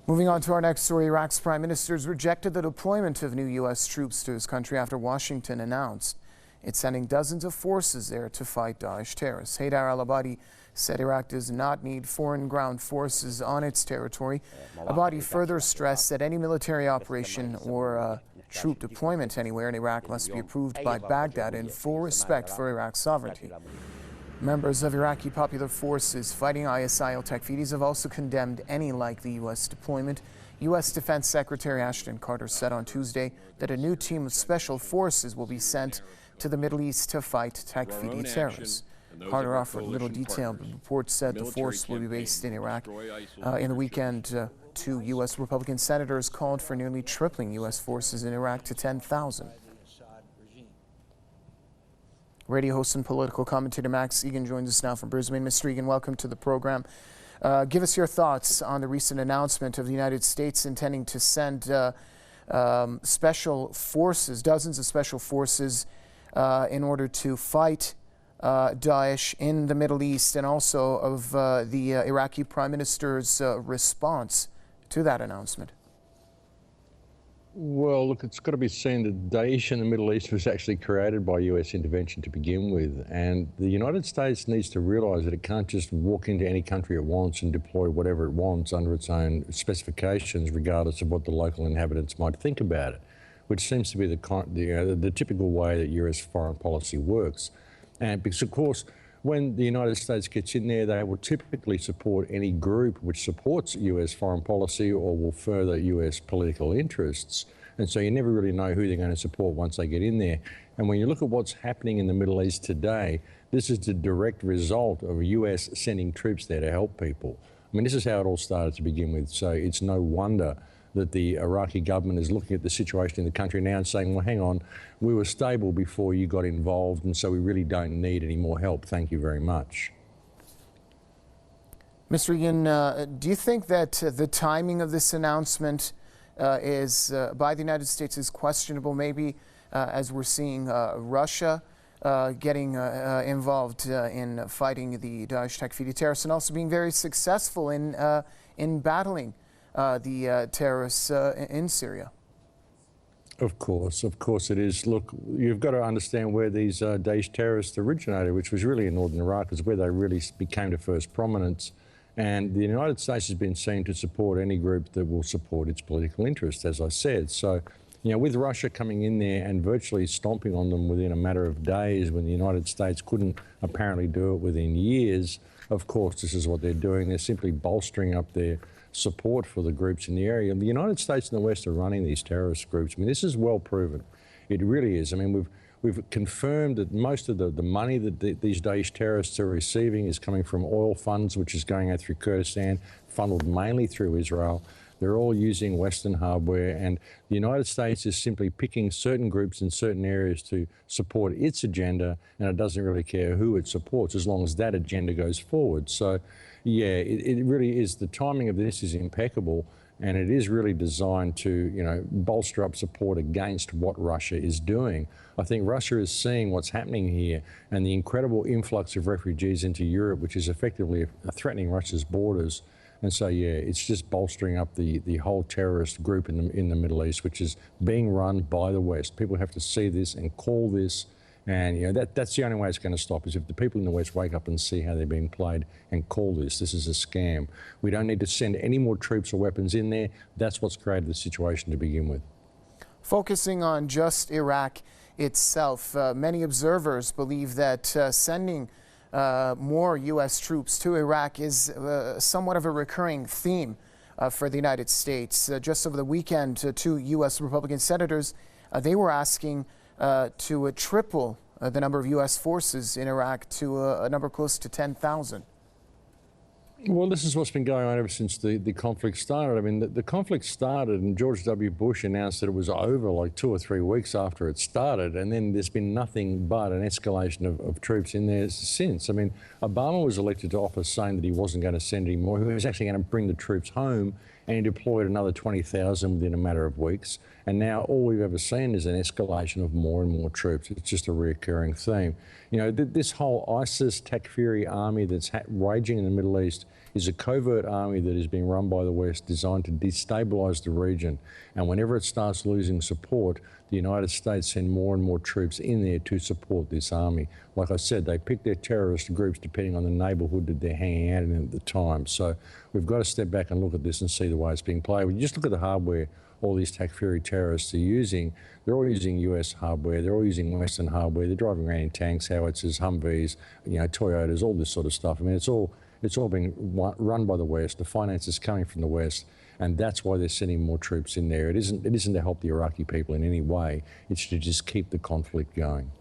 Moving on to our next story, Iraq's prime minister has rejected the deployment of new U.S. troops to his country after Washington announced it's sending dozens of forces there to fight Daesh terrorists. Haidar al-Abadi said Iraq does not need foreign ground forces on its territory. Abadi further stressed that any military operation or troop deployment anywhere in Iraq must be approved by Baghdad in full respect for Iraq's sovereignty. Members of Iraqi Popular Forces fighting ISIL Takfiris have also condemned any likely U.S. deployment. U.S. Defense Secretary Ashton Carter said on Tuesday that a new team of special forces will be sent to the Middle East to fight Takfiri terrorists. Carter offered little detail, but reports said the force will be based in Iraq. In the weekend, two U.S. Republican senators called for nearly tripling U.S. forces in Iraq to 10,000. Radio host and political commentator Max Igan joins us now from Brisbane. Mr. Igan, welcome to the program. Give us your thoughts on the recent announcement of the United States intending to send special forces, dozens of special forces, in order to fight Daesh in the Middle East, and also of the Iraqi Prime Minister's response to that announcement. Well, look, it's got to be seen that Daesh in the Middle East was actually created by US intervention to begin with. And the United States needs to realise that it can't just walk into any country it wants and deploy whatever it wants under its own specifications, regardless of what the local inhabitants might think about it, which seems to be the typical way that US foreign policy works. And because, of course, when the United States gets in there, they will typically support any group which supports US foreign policy or will further US political interests. And so you never really know who they're going to support once they get in there. And when you look at what's happening in the Middle East today, this is the direct result of US sending troops there to help people. I mean, this is how it all started to begin with. So it's no wonder that the Iraqi government is looking at the situation in the country now and saying, well, hang on, we were stable before you got involved, and so we really don't need any more help. Thank you very much. Mr. Igan, do you think that the timing of this announcement is by the United States is questionable, maybe as we're seeing Russia getting involved in fighting the Daesh Takfiri terrorists and also being very successful in battling the terrorists in Syria? Of course it is. Look, you've got to understand where these Daesh terrorists originated, which was really in northern Iraq, is where they really became to first prominence. And the United States has been seen to support any group that will support its political interests, as I said. So, you know, with Russia coming in there and virtually stomping on them within a matter of days when the United States couldn't apparently do it within years, of course, this is what they're doing. They're simply bolstering up their support for the groups in the area. The United States and the West are running these terrorist groups. I mean, this is well proven. It really is. I mean, we've confirmed that most of the money that these Daesh terrorists are receiving is coming from oil funds, which is going out through Kurdistan, funneled mainly through Israel. They're all using Western hardware, and the United States is simply picking certain groups in certain areas to support its agenda, and it doesn't really care who it supports as long as that agenda goes forward. So, yeah, it really is. The timing of this is impeccable, and it is really designed to, you know, bolster up support against what Russia is doing. I think Russia is seeing what's happening here and the incredible influx of refugees into Europe, which is effectively threatening Russia's borders. And so, yeah, it's just bolstering up the whole terrorist group in the Middle East, which is being run by the West. People have to see this and call this. And, you know, that's the only way it's going to stop, is if the people in the West wake up and see how they're being played and call this. This is a scam. We don't need to send any more troops or weapons in there. That's what's created the situation to begin with. Focusing on just Iraq itself, many observers believe that sending more U.S. troops to Iraq is somewhat of a recurring theme for the United States. Just over the weekend, two U.S. Republican senators, they were asking to triple the number of U.S. forces in Iraq to a number close to 10,000. Well, this is what's been going on ever since the conflict started. I mean, the conflict started and George W. Bush announced that it was over like 2 or 3 weeks after it started, and then there's been nothing but an escalation of troops in there since. I mean, Obama was elected to office saying that he wasn't going to send any more. He was actually going to bring the troops home, and he deployed another 20,000 within a matter of weeks. And now all we've ever seen is an escalation of more and more troops. It's just a recurring theme. You know, this whole ISIS Takfiri army that's raging in the Middle East is a covert army that is being run by the West, designed to destabilise the region. And whenever it starts losing support, the United States send more and more troops in there to support this army. Like I said, they pick their terrorist groups depending on the neighbourhood that they're hanging out in at the time. So we've got to step back and look at this and see the way it's being played. When you just look at the hardware all these Takfiri terrorists are using, they're all using US hardware, they're all using Western hardware, they're driving around in tanks, howitzers, Humvees, Toyotas, all this sort of stuff. I mean, it's all being run by the West, the finance is coming from the West, and that's why they're sending more troops in there. It isn't to help the Iraqi people in any way, it's to just keep the conflict going.